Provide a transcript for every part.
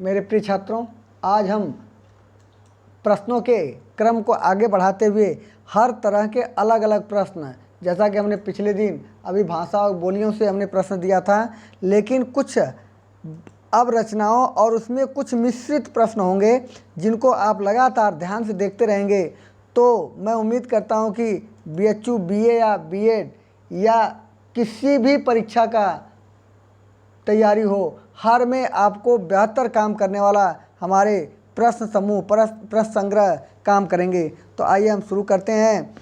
मेरे प्रिय छात्रों, आज हम प्रश्नों के क्रम को आगे बढ़ाते हुए हर तरह के अलग अलग प्रश्न, जैसा कि हमने पिछले दिन अभी भाषा और बोलियों से हमने प्रश्न दिया था, लेकिन कुछ अब रचनाओं और उसमें कुछ मिश्रित प्रश्न होंगे जिनको आप लगातार ध्यान से देखते रहेंगे तो मैं उम्मीद करता हूं कि बीएचयू, बीए या बीएड या किसी भी परीक्षा का तैयारी हो, हर में आपको बेहतर काम करने वाला हमारे प्रश्न समूह, प्रश्न संग्रह काम करेंगे। तो आइए हम शुरू करते हैं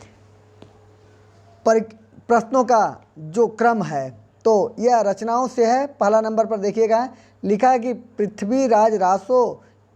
प्रश्नों का जो क्रम है। तो यह रचनाओं से है। पहला नंबर पर देखिएगा, लिखा है कि पृथ्वीराज रासो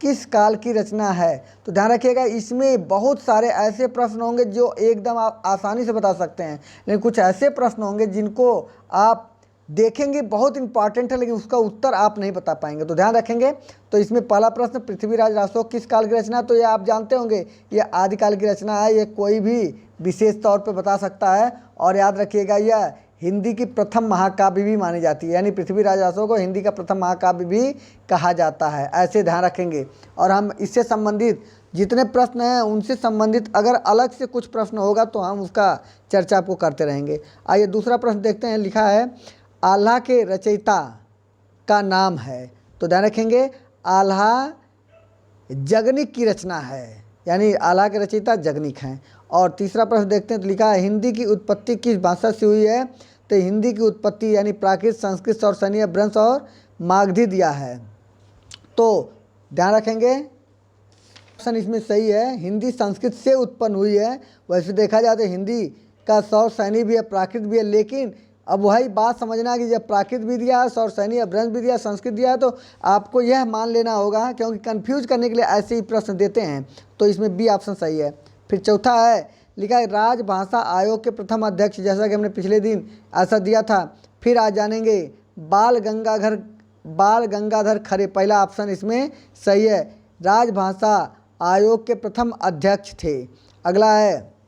किस काल की रचना है। तो ध्यान रखिएगा, इसमें बहुत सारे ऐसे प्रश्न होंगे जो एकदम आप आसानी से बता सकते हैं, लेकिन कुछ ऐसे प्रश्न होंगे जिनको आप देखेंगे बहुत इंपॉर्टेंट है, लेकिन उसका उत्तर आप नहीं बता पाएंगे। तो ध्यान रखेंगे। तो इसमें पहला प्रश्न, पृथ्वीराज रासो किस काल की रचना। तो ये आप जानते होंगे, ये आदिकाल की रचना है। ये कोई भी विशेष तौर पे बता सकता है। और याद रखिएगा, यह हिंदी की प्रथम महाकाव्य भी मानी जाती है, यानी पृथ्वीराज रासो को हिंदी का प्रथम महाकाव्य भी कहा जाता है। ऐसे ध्यान रखेंगे। और हम इससे संबंधित जितने प्रश्न हैं उनसे संबंधित अगर अलग से कुछ प्रश्न होगा तो हम उसका चर्चा आपको करते रहेंगे। आइए दूसरा प्रश्न देखते हैं। लिखा है, आल्हा के रचयिता का नाम है। तो ध्यान रखेंगे, आल्हा जगनिक की रचना है, यानी आल्हा के रचयिता जगनिक हैं। और तीसरा प्रश्न देखते हैं। तो लिखा है, हिंदी की उत्पत्ति किस भाषा से हुई है। तो हिंदी की उत्पत्ति यानी प्राकृत, संस्कृत, सौरसनीय, ब्रंश और मागधी दिया है। तो ध्यान रखेंगे, ऑप्शन इसमें सही है, हिंदी संस्कृत से उत्पन्न हुई है। वैसे देखा जाए तो हिंदी का सौरसैनी भी है, प्राकृत भी है, लेकिन अब वही बात समझना कि जब प्राकृत भी दिया है, सौरसैनी, ब्रंश भी दिया, संस्कृत दिया है, तो आपको यह मान लेना होगा, क्योंकि कंफ्यूज करने के लिए ऐसे ही प्रश्न देते हैं। तो इसमें बी ऑप्शन सही है। फिर चौथा है, लिखा है, राजभाषा आयोग के प्रथम अध्यक्ष, जैसा कि हमने पिछले दिन ऐसा दिया था। फिर आज जानेंगे, बाल गंगाधर खरे। पहला ऑप्शन इसमें सही है, राजभाषा आयोग के प्रथम अध्यक्ष थे। अगला है,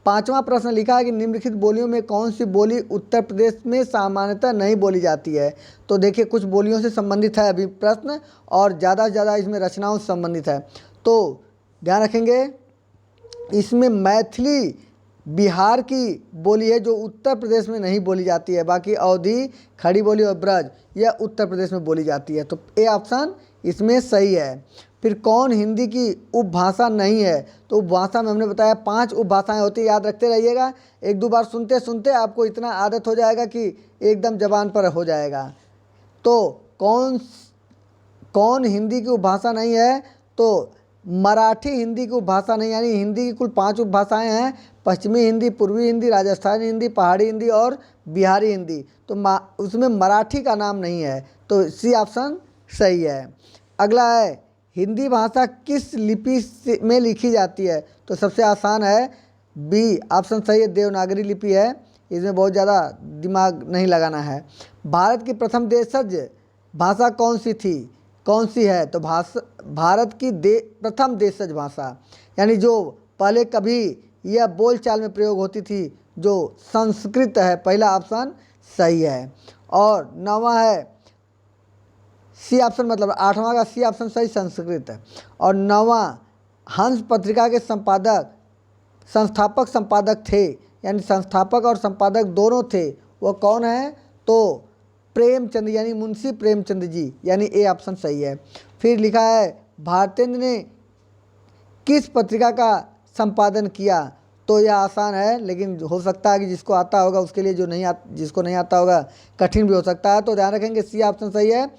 पांचवा प्रश्न, लिखा है कि निम्नलिखित बोलियों में कौन सी बोली उत्तर प्रदेश में सामान्यतः नहीं बोली जाती है। तो देखिए, कुछ बोलियों से संबंधित है अभी प्रश्न, और ज़्यादा से ज़्यादा इसमें रचनाओं से संबंधित है। तो ध्यान रखेंगे, इसमें मैथिली बिहार की बोली है जो उत्तर प्रदेश में नहीं बोली जाती है। बाकी अवधी, खड़ी बोली और ब्रज यह उत्तर प्रदेश में बोली जाती है। तो ए ऑप्शन इसमें सही है। फिर कौन हिंदी की उपभाषा नहीं है। तो उपभाषा में हमने बताया 5 उपभाषाएं होती है, याद रखते रहिएगा। एक दो बार सुनते सुनते आपको इतना आदत हो जाएगा कि एकदम जबान पर हो जाएगा। तो कौन हिंदी की उपभाषा नहीं है। तो मराठी हिंदी की उपभाषा नहीं, यानी हिंदी की कुल 5 उपभाषाएं हैं, पश्चिमी हिंदी, पूर्वी हिंदी, राजस्थानी हिंदी, पहाड़ी हिंदी और बिहारी हिंदी। तो उसमें मराठी का नाम नहीं है। तो सी ऑप्शन सही है। अगला है, हिंदी भाषा किस लिपि में लिखी जाती है। तो सबसे आसान है, बी ऑप्शन सही है, देवनागरी लिपि है। इसमें बहुत ज़्यादा दिमाग नहीं लगाना है। भारत की प्रथम देशज भाषा कौन सी थी, कौन सी है। तो भारत की प्रथम देशज भाषा, यानी जो पहले कभी यह बोलचाल में प्रयोग होती थी, जो संस्कृत है। पहला ऑप्शन सही है। और 9वां है, सी ऑप्शन, मतलब 8वां का सी ऑप्शन सही, संस्कृत है। और 9वां, हंस पत्रिका के संस्थापक संपादक थे, यानी संस्थापक और संपादक दोनों थे। वो कौन है। तो प्रेमचंद, यानी मुंशी प्रेमचंद जी, यानी ए ऑप्शन सही है। फिर लिखा है, भारतेंद्र ने किस पत्रिका का संपादन किया। तो यह आसान है, लेकिन हो सकता है कि जिसको आता होगा उसके लिए, जिसको नहीं आता होगा कठिन भी हो सकता है। तो ध्यान रखेंगे, सी ऑप्शन सही है,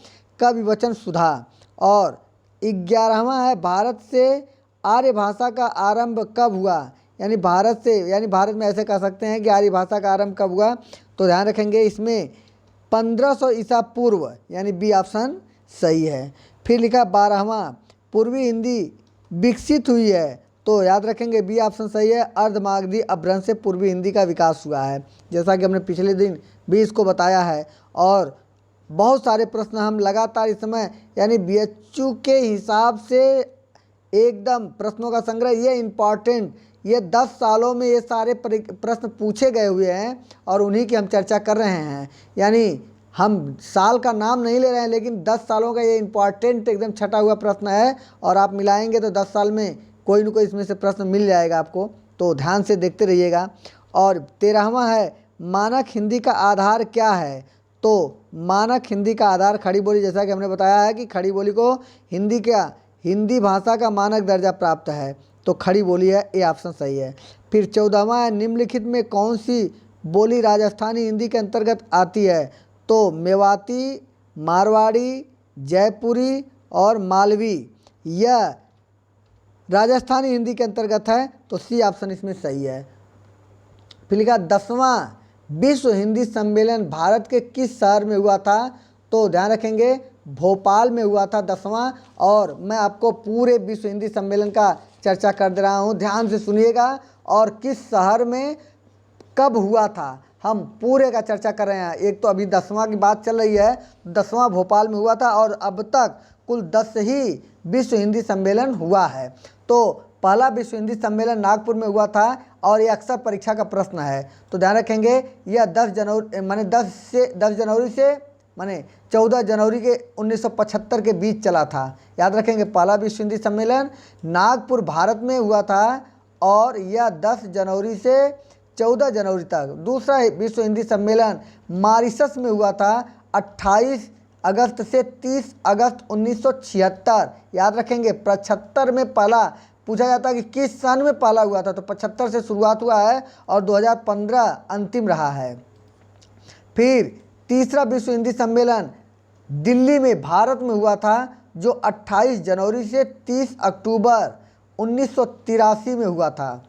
कवि वचन सुधा। और 11वां है, भारत से आर्य भाषा का आरंभ कब हुआ। यानी भारत से, यानी भारत में ऐसे कह सकते हैं कि आर्य भाषा का आरंभ कब हुआ। तो ध्यान रखेंगे, इसमें 1500 ईसा पूर्व, यानी बी ऑप्शन सही है। फिर लिखा 12वां, पूर्वी हिंदी विकसित हुई है। तो याद रखेंगे, बी ऑप्शन सही है, अर्धमागधी अपभ्रंश से पूर्वी हिंदी का विकास हुआ है, जैसा कि हमने पिछले दिन भी इसको बताया है। और बहुत सारे प्रश्न हम लगातार इस समय, यानी बीएचयू के हिसाब से एकदम प्रश्नों का संग्रह, ये इम्पॉर्टेंट, ये 10 सालों में ये सारे प्रश्न पूछे गए हुए हैं और उन्हीं की हम चर्चा कर रहे हैं। यानी हम साल का नाम नहीं ले रहे हैं, लेकिन 10 सालों का ये इम्पॉर्टेंट एकदम छटा हुआ प्रश्न है, और आप मिलाएंगे तो 10 साल में कोई न कोई इसमें से प्रश्न मिल जाएगा आपको, तो ध्यान से देखते रहिएगा। और 13वां है, मानक हिंदी का आधार क्या है? तो मानक हिंदी का आधार खड़ी बोली, जैसा कि हमने बताया है कि खड़ी बोली को हिंदी भाषा का मानक दर्जा प्राप्त है, तो खड़ी बोली है, ये ऑप्शन सही है। फिर 14वां है, निम्नलिखित में कौन सी बोली राजस्थानी हिंदी के अंतर्गत आती है? तो मेवाती, मारवाड़ी, जयपुरी और मालवी, यह राजस्थानी हिंदी के अंतर्गत है, तो सी ऑप्शन इसमें सही है। फिर लिखा 10वां विश्व हिंदी सम्मेलन भारत के किस शहर में हुआ था? तो ध्यान रखेंगे भोपाल में हुआ था 10वां, और मैं आपको पूरे विश्व हिंदी सम्मेलन का चर्चा कर दे रहा हूँ, ध्यान से सुनिएगा, और किस शहर में कब हुआ था हम पूरे का चर्चा कर रहे हैं। एक तो अभी 10वां की बात चल रही है, 10वां भोपाल में हुआ था, और अब तक कुल 10 ही विश्व हिंदी सम्मेलन हुआ है। तो पहला विश्व हिंदी सम्मेलन नागपुर में हुआ था, और ये अक्सर परीक्षा का प्रश्न है, तो ध्यान रखेंगे यह 10 जनवरी से माने 14 जनवरी के 1975 के बीच चला था। याद रखेंगे पहला विश्व हिंदी सम्मेलन नागपुर भारत में हुआ था, और यह 10 जनवरी से 14 जनवरी तक। दूसरा विश्व हिंदी सम्मेलन मॉरिशस में हुआ था 28 अगस्त से 30 अगस्त 1976। याद रखेंगे 75 में पहला पूछा जाता है कि किस सन में पहला हुआ था, तो 75 से शुरुआत हुआ है और 2015 अंतिम रहा है। फिर तीसरा विश्व हिंदी सम्मेलन दिल्ली में भारत में हुआ था, जो 28 जनवरी से 30 अक्टूबर 1983 में हुआ था।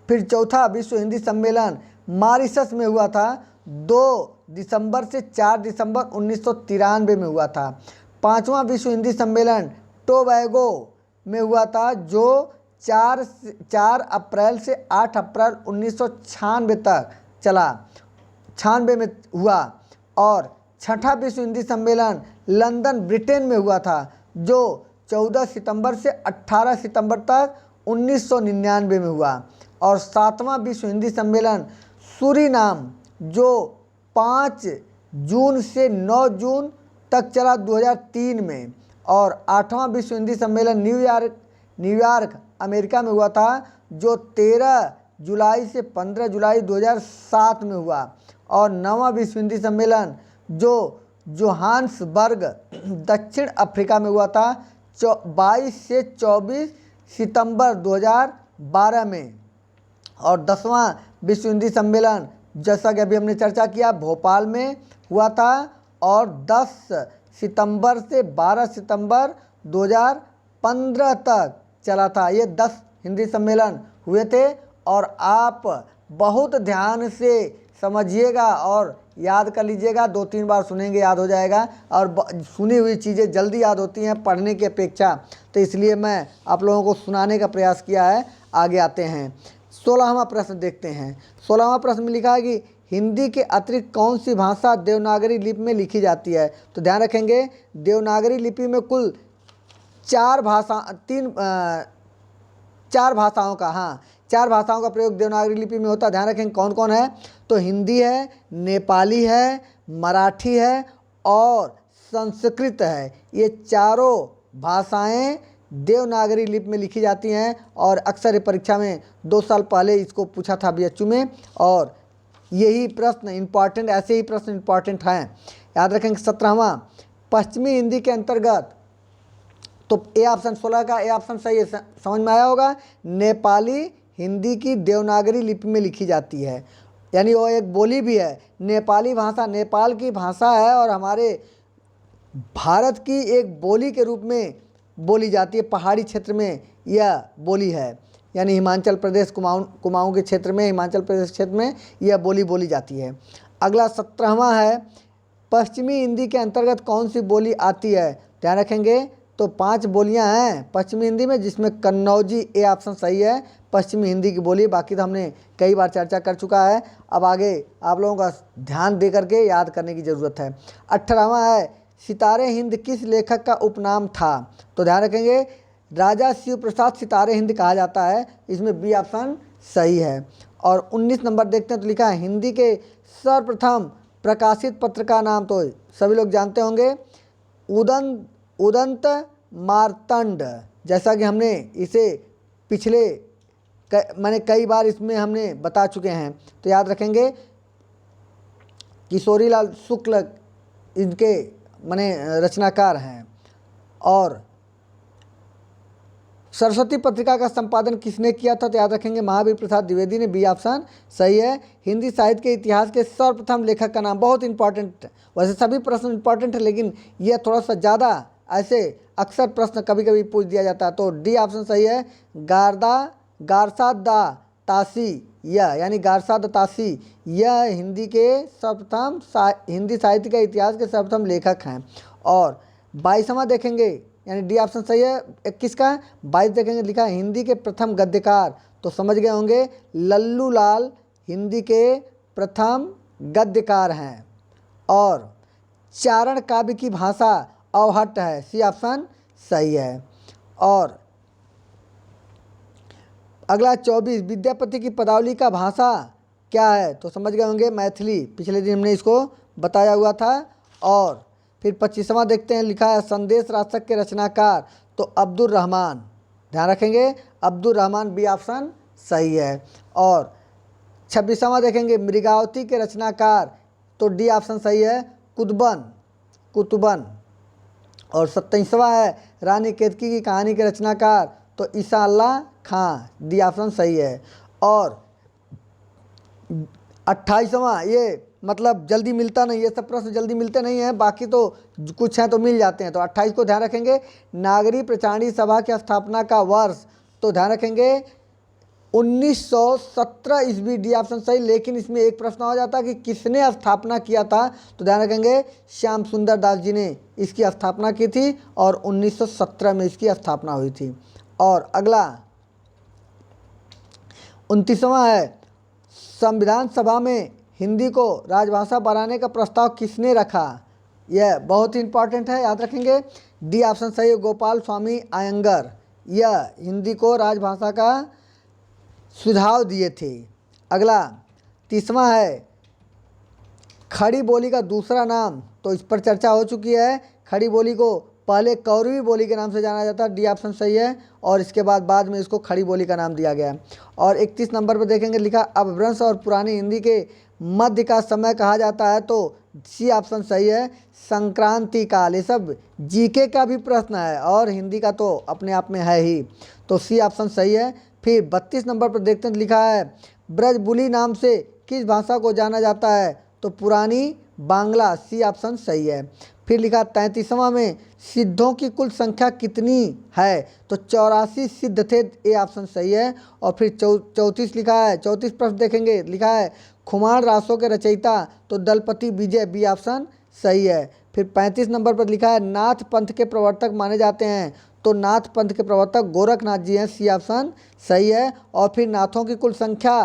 फिर चौथा विश्व हिंदी सम्मेलन मॉरिशस में हुआ था, 2 दिसंबर से 4 दिसंबर 1993 में हुआ था। पांचवा विश्व हिंदी सम्मेलन टोबैगो में हुआ था, जो 4 अप्रैल से 8 अप्रैल 1996 तक चला, 96 में हुआ। और छठा विश्व हिंदी सम्मेलन लंदन ब्रिटेन में हुआ था, जो 14 सितंबर से 18 सितंबर तक 1999 में हुआ। और सातवां विश्व हिंदी सम्मेलन सूरीनाम, जो 5 जून से 9 जून तक चला 2003 में। और आठवां विश्व हिंदी सम्मेलन न्यूयॉर्क अमेरिका में हुआ था, जो 13 जुलाई से 15 जुलाई 2007 में हुआ। और 9वां विश्व हिंदी सम्मेलन जो जोहान्सबर्ग दक्षिण अफ्रीका में हुआ था, 22 से 24 सितंबर 2012 में। और 10वां विश्व हिंदी सम्मेलन जैसा कि अभी हमने चर्चा किया भोपाल में हुआ था, और 10 सितंबर से 12 सितंबर 2015 तक चला था। ये 10 हिंदी सम्मेलन हुए थे, और आप बहुत ध्यान से समझिएगा और याद कर लीजिएगा। 2-3 बार सुनेंगे याद हो जाएगा, और सुनी हुई चीज़ें जल्दी याद होती हैं पढ़ने की अपेक्षा, तो इसलिए मैं आप लोगों को सुनाने का प्रयास किया है। आगे आते हैं 16वां प्रश्न देखते हैं। 16वां प्रश्न में लिखा है कि हिंदी के अतिरिक्त कौन सी भाषा देवनागरी लिपि में लिखी जाती है? तो ध्यान रखेंगे देवनागरी लिपि में कुल 4 भाषाओं का प्रयोग देवनागरी लिपि में होता है। ध्यान रखेंगे कौन कौन है? तो हिंदी है, नेपाली है, मराठी है और संस्कृत है। ये चारों भाषाएं देवनागरी लिपि में लिखी जाती हैं, और अक्सर ये परीक्षा में 2 साल पहले इसको पूछा था बीएचयू में, और यही प्रश्न इम्पॉर्टेंट, ऐसे ही प्रश्न इम्पॉर्टेंट हैं। याद रखेंगे 17वां पश्चिमी हिंदी के अंतर्गत, तो ए ऑप्शन 16 का ए ऑप्शन सही है, समझ में आया होगा। नेपाली हिंदी की देवनागरी लिपि में लिखी जाती है, यानी वो एक बोली भी है। नेपाली भाषा नेपाल की भाषा है, और हमारे भारत की एक बोली के रूप में बोली जाती है। पहाड़ी क्षेत्र में यह बोली है, यानी हिमाचल प्रदेश कुमाऊं के क्षेत्र में, हिमाचल प्रदेश क्षेत्र में यह बोली बोली जाती है। अगला 17वां है पश्चिमी हिंदी के अंतर्गत कौन सी बोली आती है? ध्यान रखेंगे तो 5 बोलियां हैं पश्चिमी हिंदी में, जिसमें कन्नौजी ए ऑप्शन सही है पश्चिमी हिंदी की बोली। बाकी तो हमने कई बार चर्चा कर चुका है, अब आगे आप लोगों का ध्यान दे करके याद करने की ज़रूरत है। 18वां है सितारे हिंद किस लेखक का उपनाम था? तो ध्यान रखेंगे राजा शिव प्रसाद सितारे हिंद कहा जाता है, इसमें बी ऑप्शन सही है। और 19 नंबर देखते हैं, तो लिखा है हिंदी के सर्वप्रथम प्रकाशित पत्र का नाम तो सभी लोग जानते होंगे, उदंत मार्तंड। जैसा कि हमने इसे पिछले मैंने कई बार इसमें हमने बता चुके हैं, तो याद रखेंगे किशोरीलाल शुक्ल इनके माने रचनाकार हैं। और सरस्वती पत्रिका का संपादन किसने किया था, तो याद रखेंगे महावीर प्रसाद द्विवेदी ने, बी ऑप्शन सही है। हिंदी साहित्य के इतिहास के सर्वप्रथम लेखक का नाम, बहुत इंपॉर्टेंट, वैसे सभी प्रश्न इंपॉर्टेंट है लेकिन यह थोड़ा सा ज़्यादा ऐसे अक्सर प्रश्न कभी कभी पूछ दिया जाता है, तो डी ऑप्शन सही है। गारसा दा तासी, यह यानी गारसा दा तासी, यह हिंदी के सर्वप्रथम हिंदी साहित्य के इतिहास के सर्वप्रथम लेखक हैं। और 22वां देखेंगे, यानी डी ऑप्शन सही है। 21 का 22 देखेंगे, लिखा है हिंदी के प्रथम गद्यकार, तो समझ गए होंगे लल्लू लाल हिंदी के प्रथम गद्यकार हैं। और चारण काव्य की भाषा अवहट्ट है, सी ऑप्शन सही है। और अगला 24, विद्यापति की पदावली का भाषा क्या है, तो समझ गए होंगे मैथिली, पिछले दिन हमने इसको बताया हुआ था। और फिर 25वां देखते हैं, लिखा है संदेश राशक के रचनाकार, तो अब्दुल रहमान, ध्यान रखेंगे अब्दुल रहमान, बी ऑप्शन सही है। और 26वां देखेंगे मृगावती के रचनाकार, तो डी ऑप्शन सही है, कुतुबन। और 27वां है रानी केतकी की कहानी के रचनाकार, तो ईसा अल्लाह खां, डी ऑप्शन सही है। और 28वां, ये मतलब जल्दी मिलता नहीं, ये सब प्रश्न जल्दी मिलते नहीं हैं, बाकी तो कुछ हैं तो मिल जाते हैं, तो 28 को ध्यान रखेंगे नागरी प्रचारणी सभा की स्थापना का वर्ष, तो ध्यान रखेंगे 1917 ईस्वी, डी ऑप्शन सही। लेकिन इसमें एक प्रश्न हो जाता है कि किसने स्थापना किया था, तो ध्यान रखेंगे श्याम सुंदर दास जी ने इसकी स्थापना की थी और 1917 में इसकी स्थापना हुई थी। और अगला 29वां है संविधान सभा में हिंदी को राजभाषा बनाने का प्रस्ताव किसने रखा, यह बहुत ही इंपॉर्टेंट है, याद रखेंगे डी ऑप्शन सही है, गोपाल स्वामी अयंगर, यह हिंदी को राजभाषा का सुझाव दिए थे। अगला 30वां है खड़ी बोली का दूसरा नाम, तो इस पर चर्चा हो चुकी है। खड़ी बोली को पहले कौरवी बोली के नाम से जाना जाता है, डी ऑप्शन सही है, और इसके बाद में इसको खड़ी बोली का नाम दिया गया। और 31 नंबर पर देखेंगे, लिखा अपभ्रंश और पुरानी हिंदी के मध्य का समय कहा जाता है, तो सी ऑप्शन सही है, संक्रांति काल। ये सब जीके का भी प्रश्न है और हिंदी का तो अपने आप में है ही, तो सी ऑप्शन सही है। फिर 32 नंबर पर देखते हैं, लिखा है ब्रजबुली नाम से किस भाषा को जाना जाता है, तो पुरानी बांग्ला, सी ऑप्शन सही है। फिर लिखा 33वां में सिद्धों की कुल संख्या कितनी है, तो 84 सिद्ध थे, ए ऑप्शन सही है। और फिर 34 लिखा है, 34 प्रश्न देखेंगे, लिखा है खुमार रासों के रचयिता, तो दलपति विजय, बी ऑप्शन सही है। फिर 35 नंबर पर लिखा है नाथ पंथ के प्रवर्तक माने जाते हैं, तो नाथ पंथ के प्रवर्तक गोरखनाथ जी हैं, सी ऑप्शन सही है। और फिर नाथों की कुल संख्या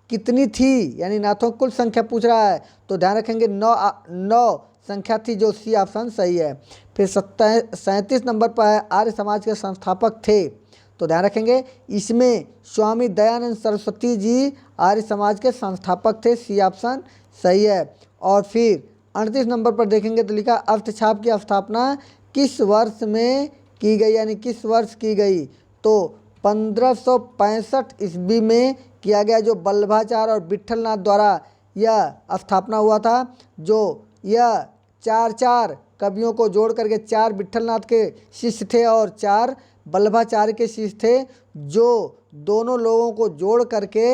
कितनी थी, यानी नाथों की कुल संख्या पूछ रहा है, तो ध्यान रखेंगे 9 संख्या थी, जो सी ऑप्शन सही है। फिर 37 नंबर पर है आर्य समाज के संस्थापक थे, तो ध्यान रखेंगे इसमें स्वामी दयानंद सरस्वती जी आर्य समाज के संस्थापक थे, सी ऑप्शन सही है। और फिर 38 नंबर पर देखेंगे, तो लिखा अर्थछाप की स्थापना किस वर्ष में की गई, यानी किस वर्ष की गई, तो 1565 ईस्वी में किया गया, जो वल्लभाचार्य और विट्ठलनाथ द्वारा यह स्थापना हुआ था। जो यह 4 कवियों को जोड़ करके 4 विट्ठलनाथ के शिष्य थे और 4 वल्लभाचार्य के शिष्य थे, जो दोनों लोगों को जोड़ करके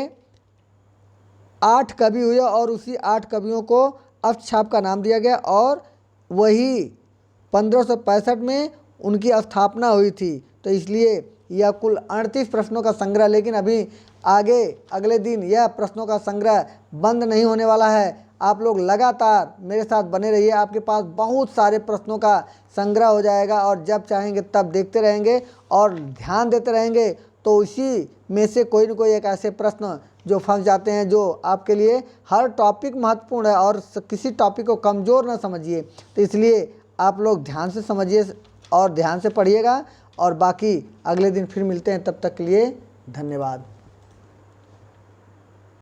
8 कवि हुए और उसी 8 कवियों को अर्थछाप का नाम दिया गया और वही 1565 में उनकी स्थापना हुई थी। तो इसलिए यह कुल 38 प्रश्नों का संग्रह, लेकिन अभी आगे अगले दिन यह प्रश्नों का संग्रह बंद नहीं होने वाला है। आप लोग लगातार मेरे साथ बने रहिए, आपके पास बहुत सारे प्रश्नों का संग्रह हो जाएगा और जब चाहेंगे तब देखते रहेंगे और ध्यान देते रहेंगे, तो इसी में से कोई न कोई एक ऐसे प्रश्न जो फंस जाते हैं, जो आपके लिए हर टॉपिक महत्वपूर्ण है और किसी टॉपिक को कमज़ोर ना समझिए। तो इसलिए आप लोग ध्यान से समझिए और ध्यान से पढ़िएगा, और बाकी अगले दिन फिर मिलते हैं, तब तक के लिए धन्यवाद।